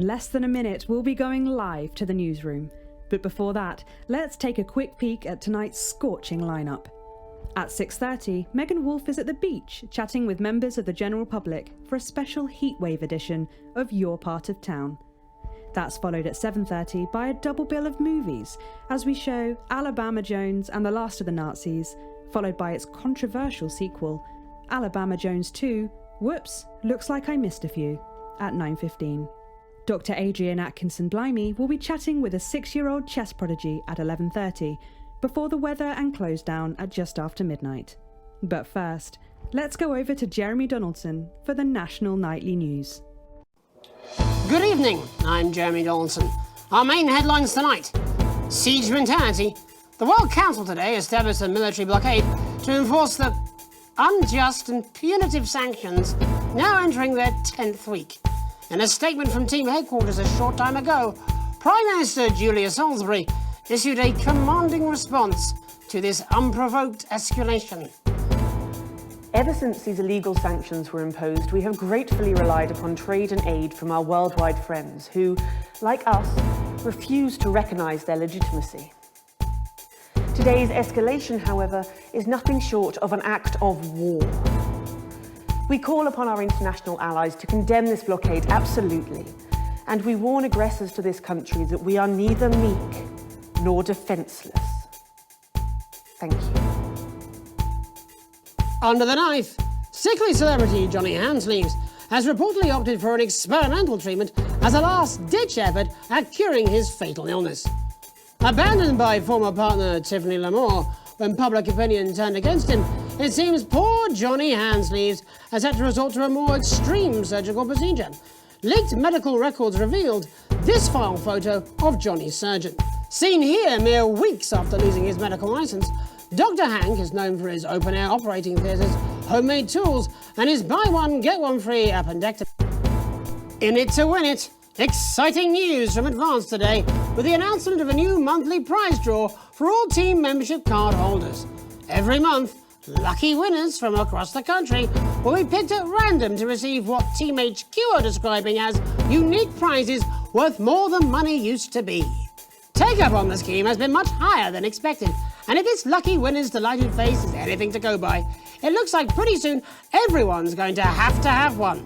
Less than a minute, we'll be going live to the newsroom. But before that, let's take a quick peek at tonight's scorching lineup. At 6:30, Megan Wolf is at the beach chatting with members of the general public for a special Heatwave edition of Your Part of Town. That's followed at 7:30 by a double bill of movies as we show Alabama Jones and the Last of the Nazis, followed by its controversial sequel, Alabama Jones 2, Whoops, Looks Like I Missed a Few, at 9:15. Dr. Adrian Atkinson-Blimey will be chatting with a 6-year-old chess prodigy at 11:30, before the weather and close down at just after midnight. But first, let's go over to Jeremy Donaldson for the National Nightly News. Good evening, I'm Jeremy Donaldson. Our main headlines tonight. Siege mentality. The World Council today established a military blockade to enforce the unjust and punitive sanctions now entering their 10th week. In a statement from team headquarters a short time ago, Prime Minister Julia Salisbury issued a commanding response to this unprovoked escalation. Ever since these illegal sanctions were imposed, we have gratefully relied upon trade and aid from our worldwide friends who, like us, refuse to recognise their legitimacy. Today's escalation, however, is nothing short of an act of war. We call upon our international allies to condemn this blockade absolutely, and we warn aggressors to this country that we are neither meek nor defenceless. Thank you. Under the knife, sickly celebrity Johnny Handsleeves has reportedly opted for an experimental treatment as a last-ditch effort at curing his fatal illness. Abandoned by former partner Tiffany Lamore when public opinion turned against him, it seems poor Johnny Handsleeves has had to resort to a more extreme surgical procedure. Leaked medical records revealed this file photo of Johnny's surgeon. Seen here mere weeks after losing his medical license, Dr. Hank is known for his open-air operating theatres, homemade tools, and his buy one, get one free appendectomy. In it to win it, exciting news from Advance today with the announcement of a new monthly prize draw for all team membership card holders. Every month, lucky winners from across the country will be picked at random to receive what Team HQ are describing as unique prizes worth more than money used to be. Take-up on the scheme has been much higher than expected, and if this lucky winner's delighted face is anything to go by, it looks like pretty soon everyone's going to have one.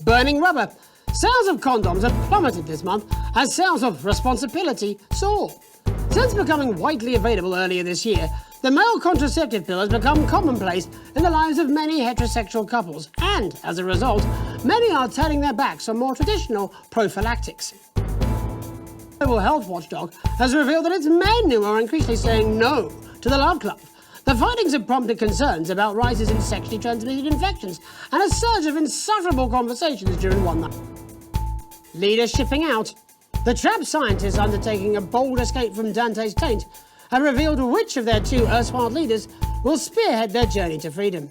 Burning rubber. Sales of condoms have plummeted this month as sales of responsibility soar. Since becoming widely available earlier this year, the male contraceptive pill has become commonplace in the lives of many heterosexual couples, and as a result, many are turning their backs on more traditional prophylactics. The Global Health Watchdog has revealed that it's men who are increasingly saying no to the Love Club. The findings have prompted concerns about rises in sexually transmitted infections and a surge of insufferable conversations during one night. Leaders shipping out. The trapped scientists undertaking a bold escape from Dante's taint have revealed which of their two erstwhile leaders will spearhead their journey to freedom.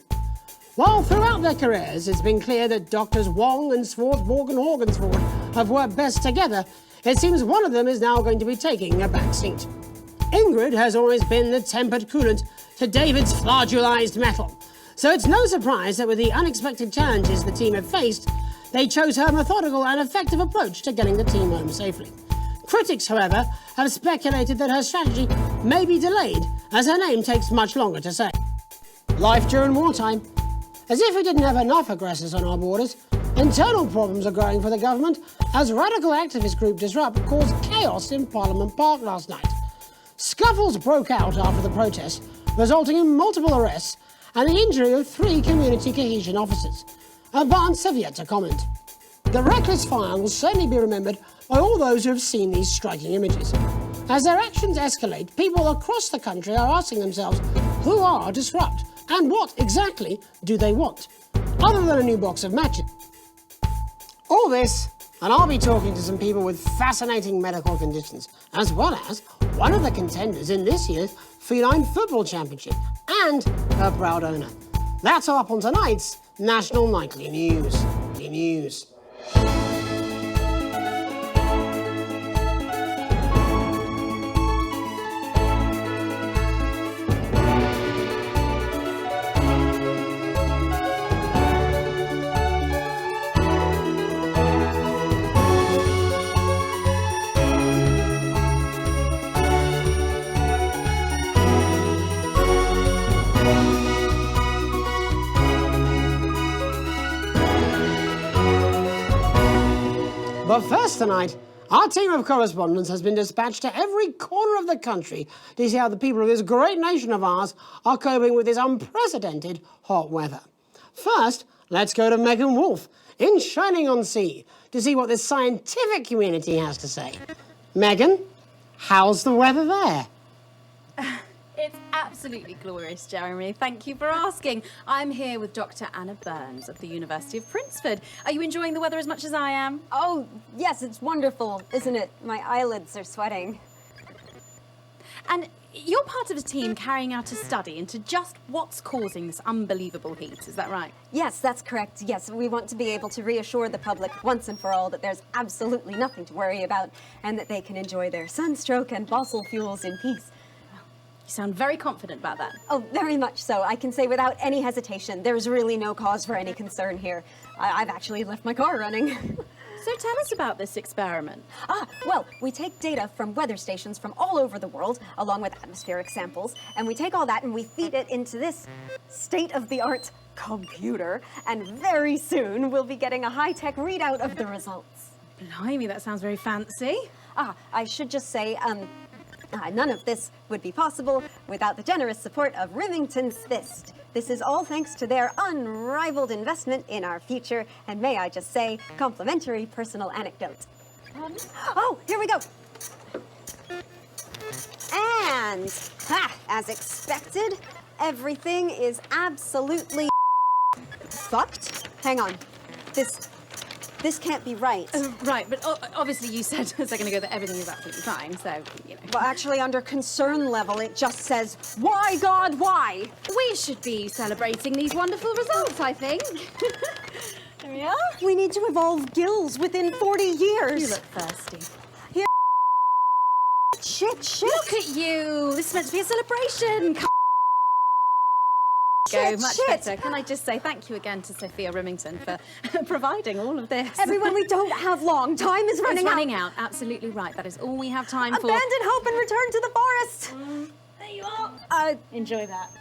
While throughout their careers it's been clear that Doctors Wong and Swartzborg and Horgensford have worked best together, it seems one of them is now going to be taking a back seat. Ingrid has always been the tempered coolant to David's flagellized metal, so it's no surprise that with the unexpected challenges the team have faced, they chose her methodical and effective approach to getting the team home safely. Critics, however, have speculated that her strategy may be delayed, as her name takes much longer to say. Life during wartime. As if we didn't have enough aggressors on our borders, internal problems are growing for the government as radical activist group Disrupt caused chaos in Parliament Park last night. Scuffles broke out after the protests, resulting in multiple arrests and the injury of 3 community cohesion officers. Advance have yet to comment. The reckless fire will certainly be remembered by all those who have seen these striking images. As their actions escalate, people across the country are asking themselves, who are Disrupt and what exactly do they want, other than a new box of matches? All this, and I'll be talking to some people with fascinating medical conditions, as well as one of the contenders in this year's Feline Football Championship, and her proud owner. That's all up on tonight's National Nightly News. But first tonight, our team of correspondents has been dispatched to every corner of the country to see how the people of this great nation of ours are coping with this unprecedented hot weather. First, let's go to Megan Wolf in Shining-on-Sea to see what the scientific community has to say. Megan, how's the weather there? It's absolutely glorious, Jeremy. Thank you for asking. I'm here with Dr. Anna Burns of the University of Princeford. Are you enjoying the weather as much as I am? Oh, yes, it's wonderful, isn't it? My eyelids are sweating. And you're part of a team carrying out a study into just what's causing this unbelievable heat, is that right? Yes, that's correct. Yes, we want to be able to reassure the public once and for all that there's absolutely nothing to worry about and that they can enjoy their sunstroke and fossil fuels in peace. You sound very confident about that. Oh, very much so. I can say without any hesitation, there's really no cause for any concern here. I've actually left my car running. So tell us about this experiment. Well, we take data from weather stations from all over the world, along with atmospheric samples, and we take all that and we feed it into this state-of-the-art computer, and very soon we'll be getting a high-tech readout of the results. Blimey, that sounds very fancy. I should just say, none of this would be possible without the generous support of Remington's Fist. This is all thanks to their unrivaled investment in our future, and may I just say, complimentary personal anecdote. Oh, here we go. And, as expected, everything is absolutely fucked. Hang on. This can't be right. Right, but obviously you said a second ago that everything is absolutely fine, so, you know. Well, actually, under concern level, it just says, why, God, why? We should be celebrating these wonderful results, I think. Yeah? We need to evolve gills within 40 years. You look thirsty. Yeah. Shit. Look at you. This is meant to be a celebration. Go much better. Can I just say thank you again to Sophia Remington for providing all of this? Everyone, we don't have long. Time is running out. It's running out. Absolutely right. That is all we have time for. Abandon hope and return to the forest. There you are. Enjoy that.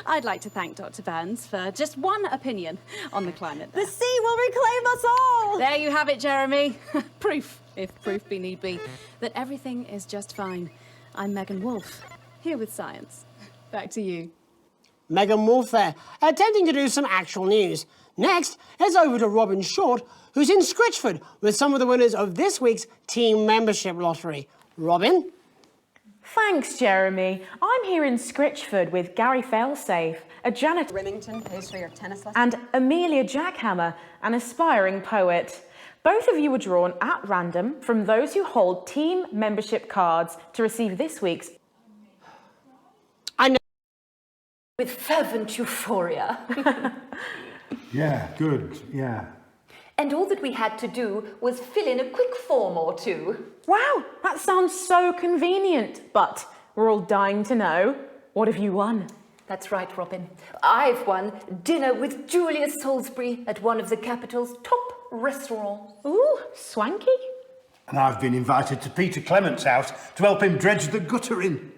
I'd like to thank Dr. Burns for just one opinion on the climate. The sea will reclaim us all. There you have it, Jeremy. Proof, if proof be need be, that everything is just fine. I'm Megan Wolf, here with science. Back to you. Megan Wolf there, attempting to do some actual news. Next, it's over to Robin Short, who's in Scritchford with some of the winners of this week's team membership lottery. Robin? Thanks, Jeremy. I'm here in Scritchford with Gary Failsafe, a janitor, Remington pays for your tennis lesson. and Amelia Jackhammer, an aspiring poet. Both of you were drawn at random from those who hold team membership cards to receive this week's with fervent euphoria. Yeah, good, yeah. And all that we had to do was fill in a quick form or two. Wow, that sounds so convenient, but we're all dying to know, what have you won? That's right, Robin. I've won dinner with Julius Salisbury at one of the capital's top restaurants. Ooh, swanky. And I've been invited to Peter Clement's house to help him dredge the gutter in.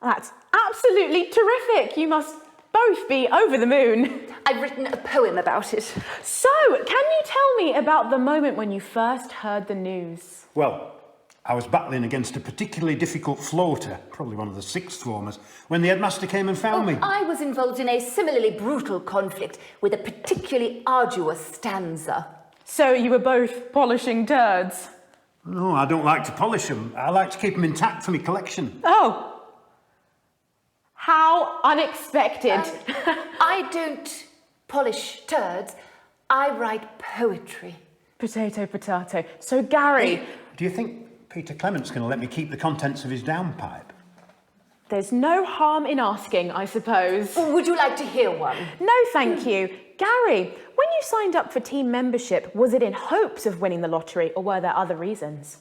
That's absolutely terrific. You must both be over the moon. I've written a poem about it. So, can you tell me about the moment when you first heard the news? Well, I was battling against a particularly difficult floater, probably one of the sixth formers, when the headmaster came and found me. I was involved in a similarly brutal conflict with a particularly arduous stanza. So you were both polishing turds? No, I don't like to polish them. I like to keep them intact for my collection. Oh. How unexpected. I don't polish turds. I write poetry. Potato, potato. So, Gary... Do you think Peter Clement's going to let me keep the contents of his downpipe? There's no harm in asking, I suppose. Would you like to hear one? No, thank you. Gary, when you signed up for team membership, was it in hopes of winning the lottery, or were there other reasons?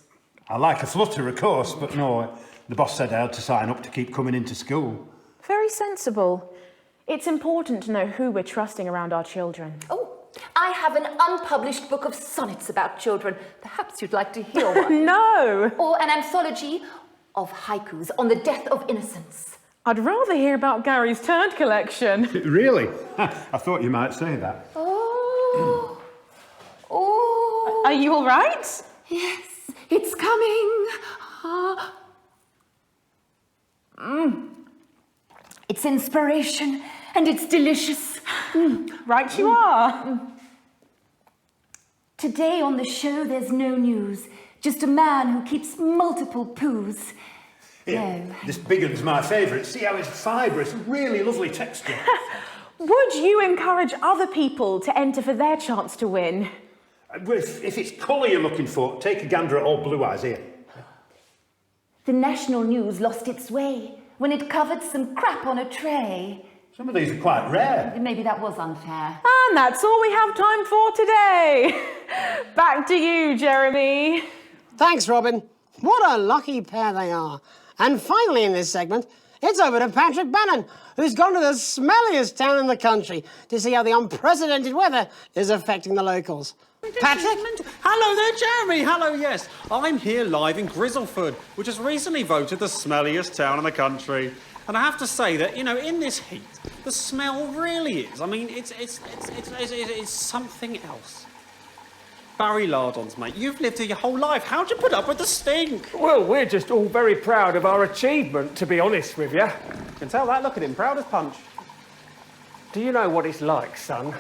I like a flutter, of course, but no, the boss said I had to sign up to keep coming into school. Very sensible. It's important to know who we're trusting around our children. Oh, I have an unpublished book of sonnets about children. Perhaps you'd like to hear one. No! Or an anthology of haikus on the death of innocence. I'd rather hear about Gary's turd collection. Really? I thought you might say that. Oh. Oh. Are you all right? Yes, it's coming. It's inspiration and it's delicious. Right you are. Today on the show, there's no news. Just a man who keeps multiple poos. Yeah, No. this big one's my favourite. See how it's fibrous, really lovely texture. Would you encourage other people to enter for their chance to win? Well, if it's colour you're looking for, take a gander at old Blue Eyes here. The national news lost its way when it covered some crap on a tray. Some of these are quite rare. Maybe that was unfair. And that's all we have time for today. Back to you, Jeremy. Thanks, Robin. What a lucky pair they are. And finally in this segment, it's over to Patrick Bannon, who's gone to the smelliest town in the country to see how the unprecedented weather is affecting the locals. Patrick? Hello there, Jeremy. Hello, yes. I'm here live in Grizzleford, which has recently voted the smelliest town in the country. And I have to say that, you know, in this heat, the smell really is. I mean, it's something else. Barry Lardons, mate, you've lived here your whole life. How'd you put up with the stink? Well, we're just all very proud of our achievement, to be honest with you. Can tell that. Look at him, proud as punch. Do you know what it's like, son,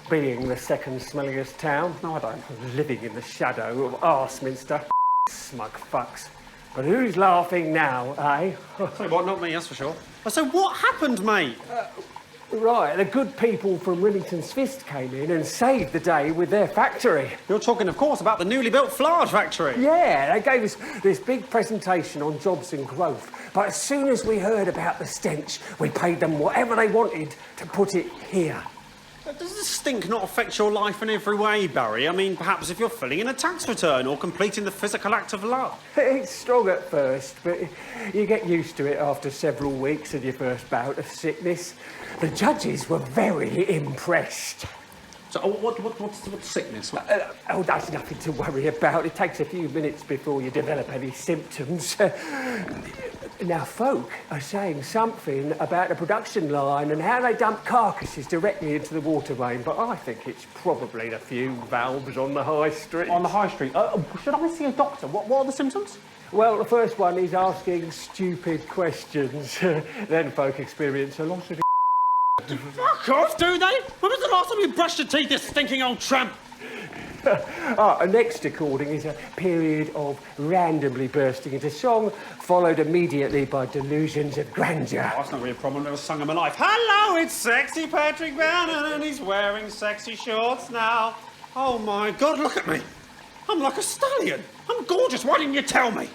being the second smelliest town? No, I don't. Living in the shadow of Arseminster. Smug fucks. But who's laughing now, eh? Say what, not me, that's for sure. So what happened, mate? Right, the good people from Remington's Fist came in and saved the day with their factory. You're talking, of course, about the newly built Flard factory. Yeah, they gave us this big presentation on jobs and growth. But as soon as we heard about the stench, we paid them whatever they wanted to put it here. Does the stink not affect your life in every way, Barry? I mean, perhaps if you're filling in a tax return or completing the physical act of love. It's strong at first, but you get used to it after several weeks of your first bout of sickness. The judges were very impressed. So, what's sickness? Oh, that's nothing to worry about. It takes a few minutes before you develop any symptoms. Now, folk are saying something about the production line and how they dump carcasses directly into the water main, but I think it's probably the few valves on the high street. On the high street? Should I see a doctor? What are the symptoms? Well, the first one is asking stupid questions. Then folk experience a lot of Fuck off, do they? When was the last time you brushed your teeth, you stinking old tramp? Next recording is a period of randomly bursting into song, followed immediately by delusions of grandeur. Oh, that's not really a problem. I've never sung in my life. Hello, it's sexy Patrick Bannon, and he's wearing sexy shorts now. Oh my God, look at me. I'm like a stallion. I'm gorgeous. Why didn't you tell me?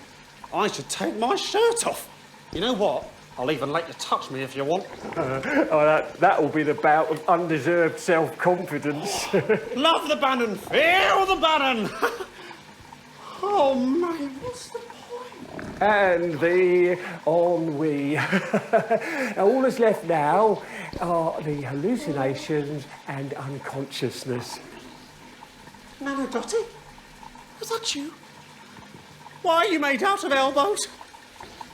I should take my shirt off. You know what? I'll even let you touch me if you want. That will be the bout of undeserved self-confidence. Love the Bannon, feel the Bannon. Oh, mate, what's the point? And the ennui. All that's left now are the hallucinations and unconsciousness. Nana Dottie? Was that you? Why are you made out of elbows?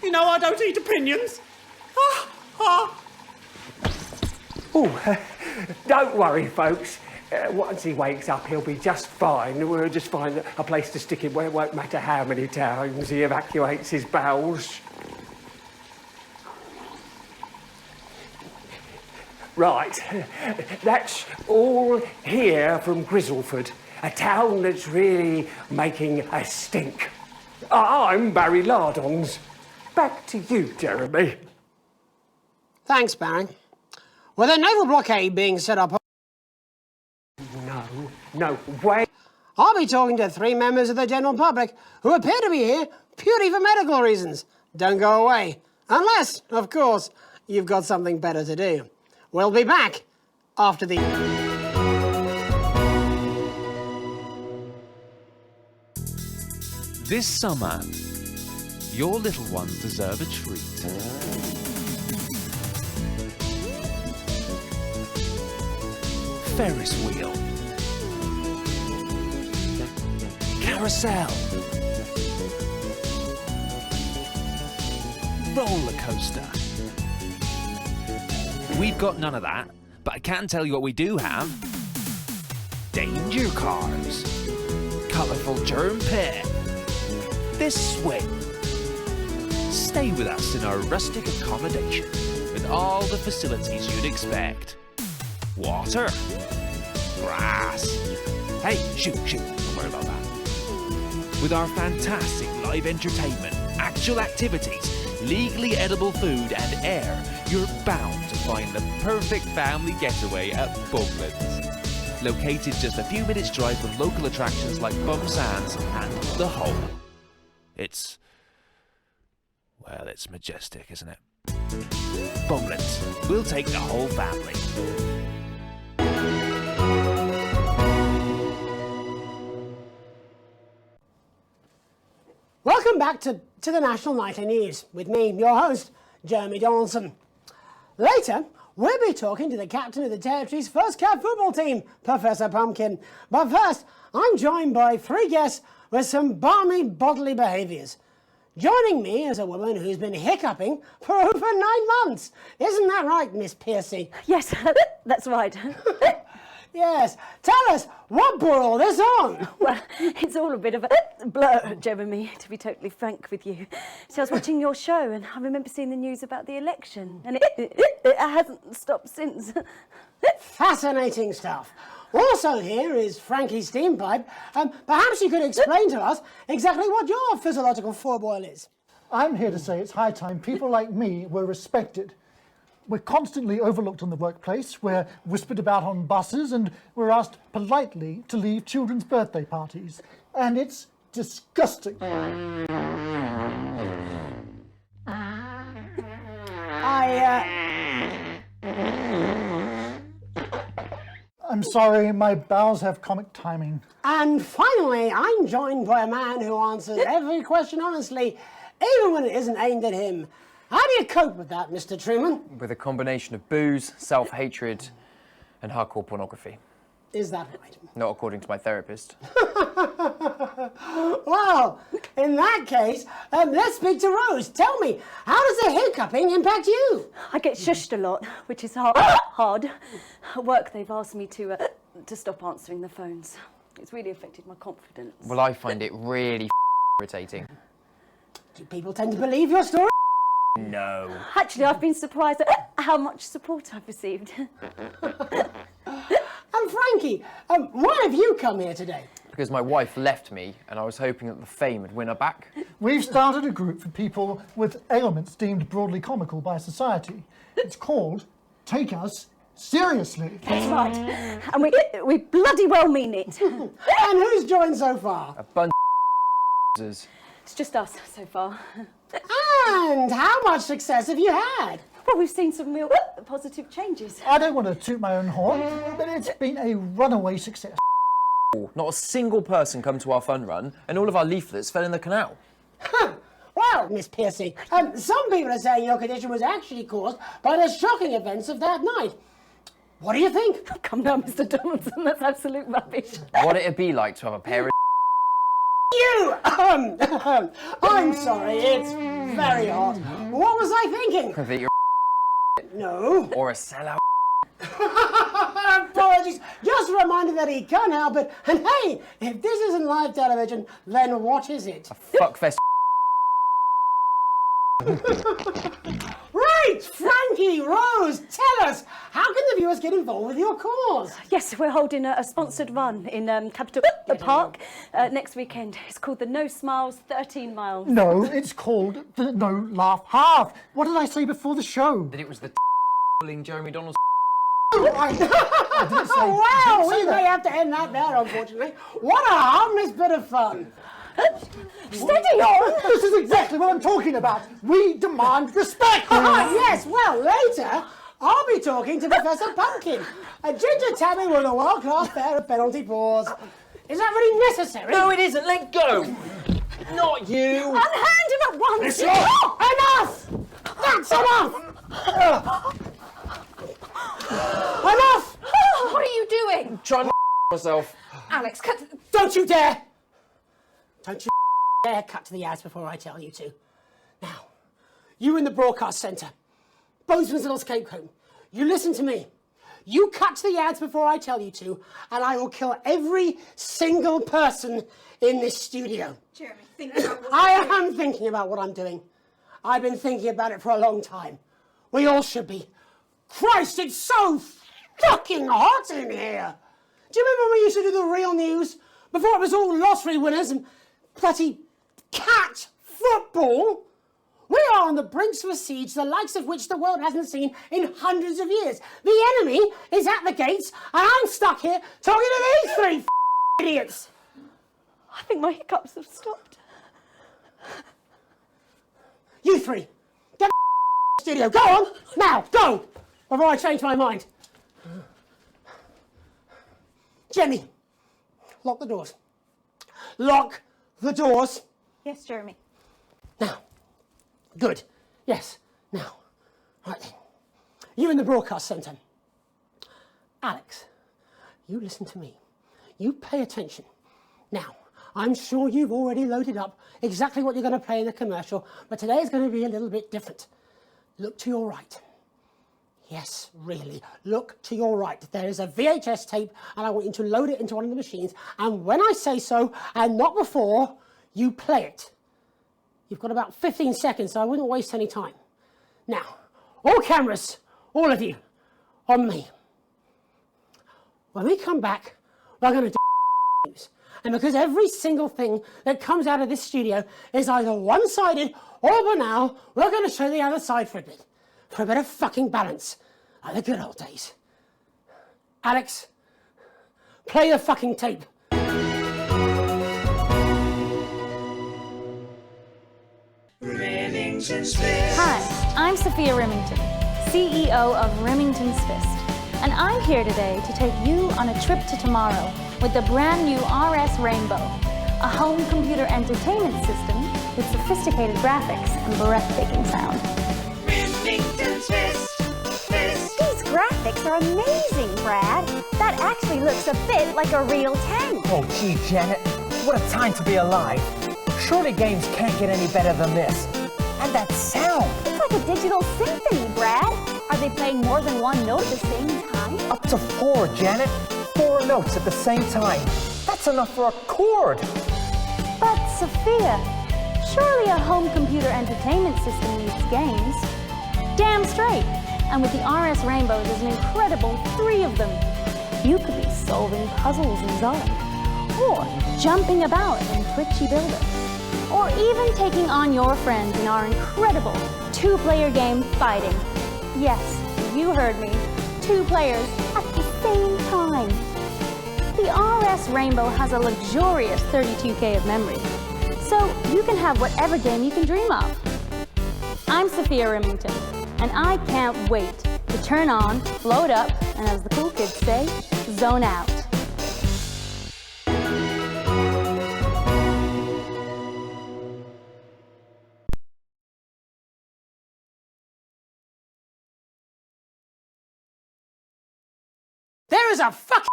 You know I don't eat opinions. Oh, don't worry, folks. Once he wakes up, he'll be just fine. We'll just find a place to stick him where it won't matter how many times he evacuates his bowels. Right, that's all here from Grizzleford, a town that's really making a stink. I'm Barry Lardons. Back to you, Jeremy. Thanks, Barry. With a naval blockade being set up... No way. I'll be talking to 3 members of the general public who appear to be here purely for medical reasons. Don't go away. Unless, of course, you've got something better to do. We'll be back after the... This summer, your little ones deserve a treat. Ferris wheel. Carousel. Roller coaster. We've got none of that, but I can tell you what we do have. Danger cars. colourful germ pair. This way. Stay with us in our rustic accommodation with all the facilities you'd expect. Water. Grass. Hey, shoot, don't worry about that. With our fantastic live entertainment, actual activities, legally edible food and air, you're bound to find the perfect family getaway at Bumlands. Located just a few minutes' drive from local attractions like Bum Sands and The Hole. It's majestic, isn't it? Bumlands, we'll take the whole family. Welcome back to the National Nightly News with me, your host, Jeremy Donaldson. Later, we'll be talking to the captain of the Territory's first cat football team, Professor Pumpkin. But first, I'm joined by 3 guests with some balmy bodily behaviours. Joining me is a woman who's been hiccuping for over 9 months. Isn't that right, Miss Piercy? Yes, that's right. Yes. Tell us, what brought all this on? Well, it's all a bit of a blur, Jeremy, to be totally frank with you. So I was watching your show and I remember seeing the news about the election and it hasn't stopped since. Fascinating stuff. Also here is Frankie Steampipe. Perhaps you could explain to us exactly what your physiological foreboil is. I'm here to say it's high time people like me were respected. We're constantly overlooked in the workplace, we're whispered about on buses, and we're asked politely to leave children's birthday parties. And it's disgusting. I'm sorry, my bowels have comic timing. And finally, I'm joined by a man who answers every question honestly, even when it isn't aimed at him. How do you cope with that, Mr. Truman? With a combination of booze, self-hatred, and hardcore pornography. Is that right? Not according to my therapist. Well, in that case, let's speak to Rose. Tell me, how does the hiccuping impact you? I get shushed a lot, which is hard. At work, they've asked me to stop answering the phones. It's really affected my confidence. Well, I find it really irritating. Do people tend to believe your story? No. Actually, I've been surprised at how much support I've received. And Frankie, why have you come here today? Because my wife left me and I was hoping that the fame would win her back. We've started a group for people with ailments deemed broadly comical by society. It's called Take Us Seriously. That's right. And we bloody well mean it. And who's joined so far? A bunch of It's just us so far. And how much success have you had? Well, we've seen some real positive changes. I don't want to toot my own horn, but it's been a runaway success. Not a single person come to our fun run, and all of our leaflets fell in the canal. Huh. Well, Miss Piercy, some people are saying your condition was actually caused by the shocking events of that night. What do you think? Oh, come down, Mr. Donaldson, that's absolute rubbish. What it'd be like to have a pair of You! I'm sorry, it's very hot. What was I thinking? that you're No. or a sellout. Apologies. Just a reminder that he can't help it. And hey, if this isn't live television, then what is it? A fuckfest. Right, Frankie, Rose, tell us, how can the viewers get involved with your cause? Yes, we're holding a sponsored run in Capital Park next weekend. It's called the No Smiles 13 Miles. No, it's called the No Laugh Half. What did I say before the show? That it was the Jeremy Donaldson. I didn't say, Wow, we may have to end that there, unfortunately. What a harmless bit of fun. Steady on! This is exactly what I'm talking about. We demand respect. Yes, well, later, I'll be talking to Professor Pumpkin, a ginger tabby with a world-class pair of penalty paws. Is that really necessary? No, it isn't. Let go. Not you. Unhand him at once! Enough! That's enough! Enough! What are you doing? Trying to myself. Alex, cut. Don't you dare! Don't you dare cut to the ads before I tell you to. Now, you in the broadcast centre, Bozeman's little scapegoat, you listen to me. you cut to the ads before I tell you to, and I will kill every single person in this studio. Jeremy, think about what I am thinking about what I'm doing. I've been thinking about it for a long time. We all should be. Christ, it's so fucking hot in here. Do you remember when we used to do the real news? Before it was all lottery winners and bloody cat football? We are on the brinks of a siege the likes of which the world hasn't seen in hundreds of years. The enemy is at the gates, and I'm stuck here talking to these three idiots. I think my hiccups have stopped. You three, get the studio. Go on, now, go, before I change my mind. Jenny, lock the doors. Lock the doors. Yes, Jeremy. Now. Good. Yes. Now. Right then. You in the broadcast centre. Alex, you listen to me. You pay attention. Now, I'm sure you've already loaded up exactly what you're going to play in the commercial, but today is going to be a little bit different. Look to your right. Yes, really. Look to your right. There is a VHS tape, and I want you to load it into one of the machines, and when I say so, and not before, you play it. You've got about 15 seconds, so I wouldn't waste any time. Now, all cameras, all of you, on me. When we come back, we're going to do news. And because every single thing that comes out of this studio is either one-sided or banal, we're going to show the other side for a bit of fucking balance, like the good old days. Alex, play the fucking tape. Hi, I'm Sophia Remington, CEO of Remington's Fist, and I'm here today to take you on a trip to tomorrow with the brand new RS Rainbow, a home computer entertainment system with sophisticated graphics and breathtaking sound. Remington's Fist. These graphics are amazing, Brad. That actually looks a bit like a real tank. Oh, gee, Janet, what a time to be alive. Surely games can't get any better than this. And that sound! It's like a digital symphony, Brad. Are they playing more than one note at the same time? Up to 4, Janet. 4 notes at the same time. That's enough for a chord. But Sophia, surely a home computer entertainment system needs games. Damn straight. And with the RS Rainbow, there's an incredible 3 of them. You could be solving puzzles in Zard, or jumping about in Twitchy Builder, or even taking on your friends in our incredible 2-player game Fighting. Yes, you heard me. 2 players at the same time. The RS Rainbow has a luxurious 32K of memory, so you can have whatever game you can dream of. I'm Sophia Remington, and I can't wait to turn on, load up, and as the cool kids say, zone out. There is a fucking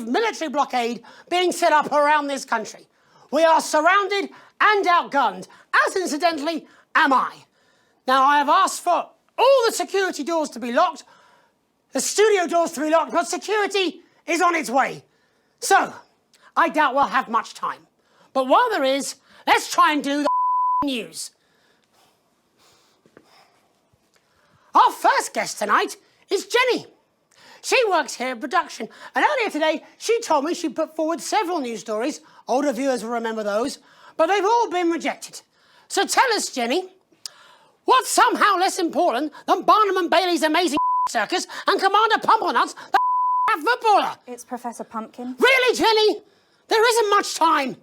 military blockade being set up around this country. We are surrounded and outgunned, as incidentally am I. Now, I have asked for all the security doors to be locked, the studio doors to be locked, but security is on its way. So, I doubt we'll have much time. But while there is, let's try and do the news. Our first guest tonight is Jenny. She works here in production, and earlier today, she told me she put forward several news stories. Older viewers will remember those, but they've all been rejected. So tell us, Jenny, what's somehow less important than Barnum and Bailey's amazing circus and Commander Pumpernut's the footballer? It's Professor Pumpkin. Really, Jenny? There isn't much time.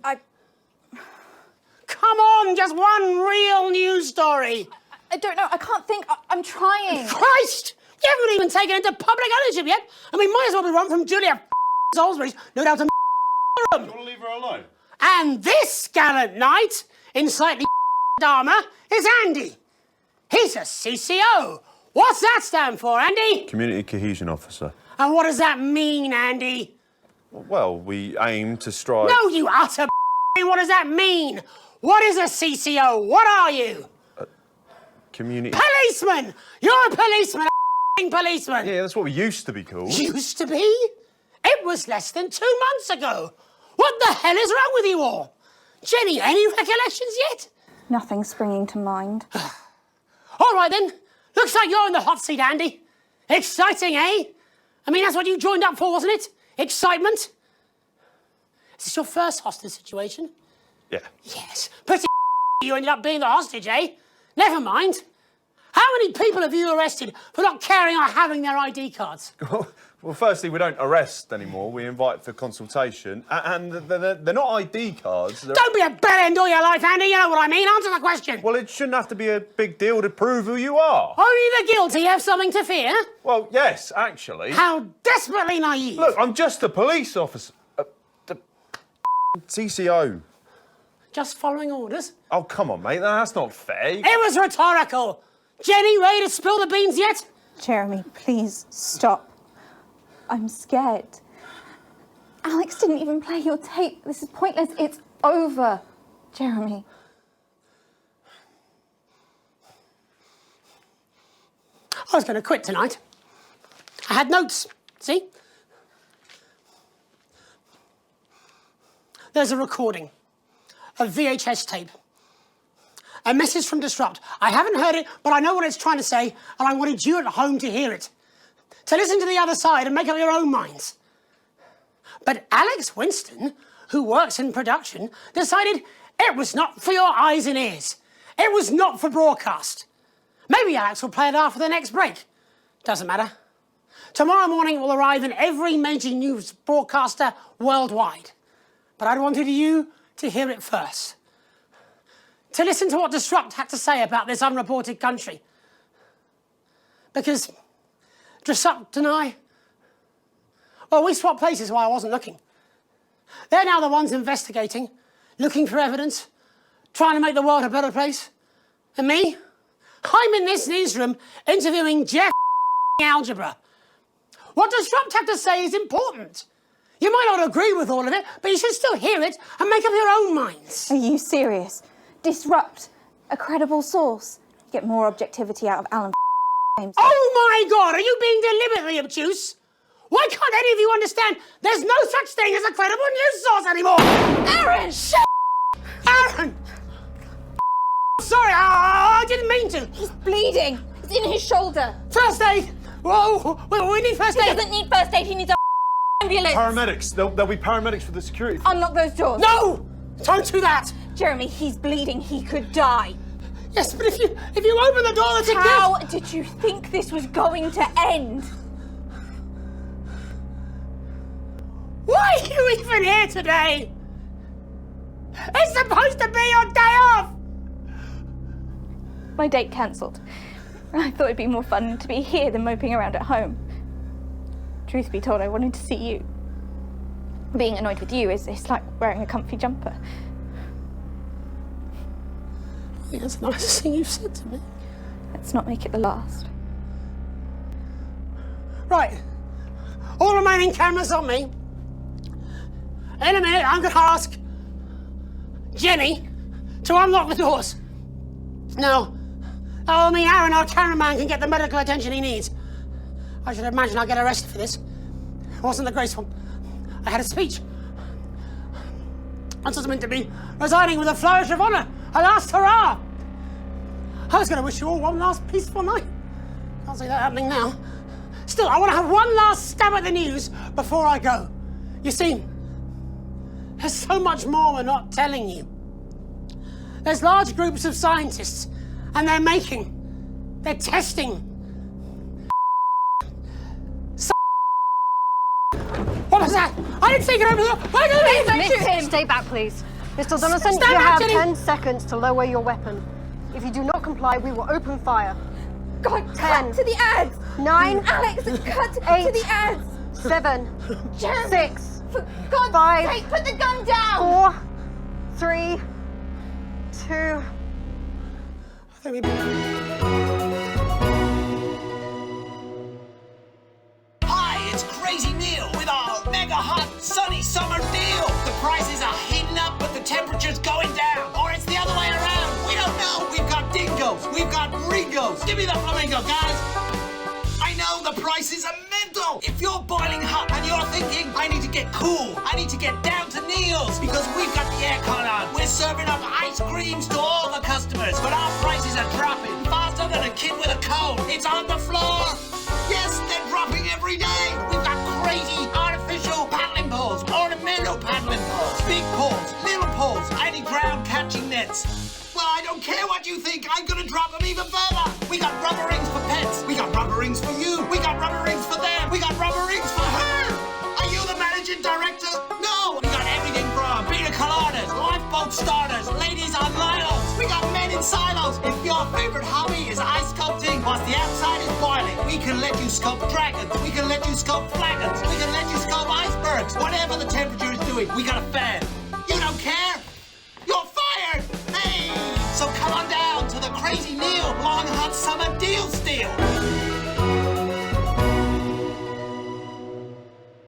Come on, just one real news story. I don't know, I can't think, I'm trying. Christ! You haven't even taken into public ownership yet. I mean, might as well be run from Julia Salisbury's, no doubt, to room. You want to leave her alone? And this gallant knight, in slightly armour, is Andy. He's a CCO. What's that stand for, Andy? Community Cohesion Officer. And what does that mean, Andy? Well, we aim to strive... No, you utter what does that mean? What is a CCO? What are you? Community... Policeman! You're a policeman, policeman. Yeah, that's what we used to be called. Used to be? It was less than 2 months ago. What the hell is wrong with you all? Jenny, any recollections yet? Nothing springing to mind. All right then. Looks like you're in the hot seat, Andy. Exciting, eh? I mean, that's what you joined up for, wasn't it? Excitement? Is this your first hostage situation? Yeah. Yes. Pretty you ended up being the hostage, eh? Never mind. How many people have you arrested for not carrying or having their ID cards? Well, firstly, we don't arrest anymore. We invite for consultation. And they're not ID cards. Don't be a bellend all your life, Andy. You know what I mean. Answer the question. Well, it shouldn't have to be a big deal to prove who you are. Only the guilty have something to fear? Well, yes, actually. How desperately naive. Look, I'm just a police officer. The CCO. Just following orders? Oh, come on, mate. That's not fair. It was rhetorical. Jenny, ready to spill the beans yet? Jeremy, please stop. I'm scared. Alex didn't even play your tape. This is pointless. It's over. Jeremy. I was going to quit tonight. I had notes, see? There's a recording, a VHS tape, a message from Disrupt. I haven't heard it, but I know what it's trying to say, and I wanted you at home to hear it, to listen to the other side and make up your own minds. But Alex Winston, who works in production, decided it was not for your eyes and ears. It was not for broadcast. Maybe Alex will play it after the next break. Doesn't matter. Tomorrow morning it will arrive in every major news broadcaster worldwide. But I wanted you to hear it first. To listen to what Disrupt had to say about this unreported country. Because Disrupt and I, well, we swapped places while I wasn't looking. They're now the ones investigating, looking for evidence, trying to make the world a better place. And me? I'm in this newsroom interviewing Jeff Algebra. What Disrupt have to say is important. You might not agree with all of it, but you should still hear it and make up your own minds. Are you serious? Disrupt. A credible source. You get more objectivity out of Alan James. Oh my God, are you being deliberately obtuse? Why can't any of you understand there's no such thing as a credible news source anymore? Aaron! Shut Aaron! Sorry, I didn't mean to. He's bleeding. It's in his shoulder. First aid! Whoa, we need first aid. He doesn't need first aid, he needs a ambulance. Paramedics. There'll be paramedics for the security. Unlock those doors. No! Don't do that! Jeremy, he's bleeding. He could die. Yes, but if you open the door, it's a gift. How did you think this was going to end? Why are you even here today? It's supposed to be your day off! My date cancelled. I thought it'd be more fun to be here than moping around at home. Truth be told, I wanted to see you. Being annoyed with you is like wearing a comfy jumper. I think that's the nicest thing you've said to me. Let's not make it the last. Right. All remaining cameras on me. In a minute, I'm going to ask Jenny to unlock the doors. Now, that will mean Aaron, our cameraman, can get the medical attention he needs. I should imagine I'll get arrested for this. It wasn't the graceful. I had a speech. I was meant to be resigning with a flourish of honour. A last hurrah! I was going to wish you all one last peaceful night. Can't see that happening now. Still, I want to have one last stab at the news before I go. You see, there's so much more we're not telling you. There's large groups of scientists, and they're testing. What was that? I didn't think it over the... Why did Miss, shoot him? stay back, please. Mr. Donaldson, Stand you back, have Jenny. 10 seconds to lower your weapon. If you do not comply, we will open fire. God, 10. cut to the ads! 9. Alex, cut 8, to the ads! 7. Jeremy, 6. for God's 5. sake, put the gun down! 4. 3. 2. Hi, it's Crazy Neil with our mega hot sunny summer deal. The prices are heating up, but the temperature's going down. Or it's the other way around. We don't know. We've got dingoes. We've got ringos. Give me the flamingo, guys. I know the prices are mental. If you're boiling hot and you're thinking, I need to get cool, I need to get down to Neil's because we've got the aircon on. We're serving up ice creams to all the customers, but our prices are dropping faster than a kid with a cold. It's on the floor. Yes, they're dropping every day. We've got crazy artificial paddling poles, ornamental paddling poles, big poles, little poles, any ground catching nets. Well, I don't care what you think. I'm gonna drop them even further. We got rubber rings for pets. We got rubber rings for you. We got rubber rings for them. We got rubber rings for her. Are you the managing director? No. We got everything from pina coladas, lifeboat starters, ladies on lilos. We got men in silos. If your favorite hobby is ice sculpting, whilst the outside is boiling, we can let you sculpt dragons. We can let you sculpt flagons. We can let you sculpt icebergs. Whatever the temperature is doing, we got a fan. You don't care? You're fired! Hey! So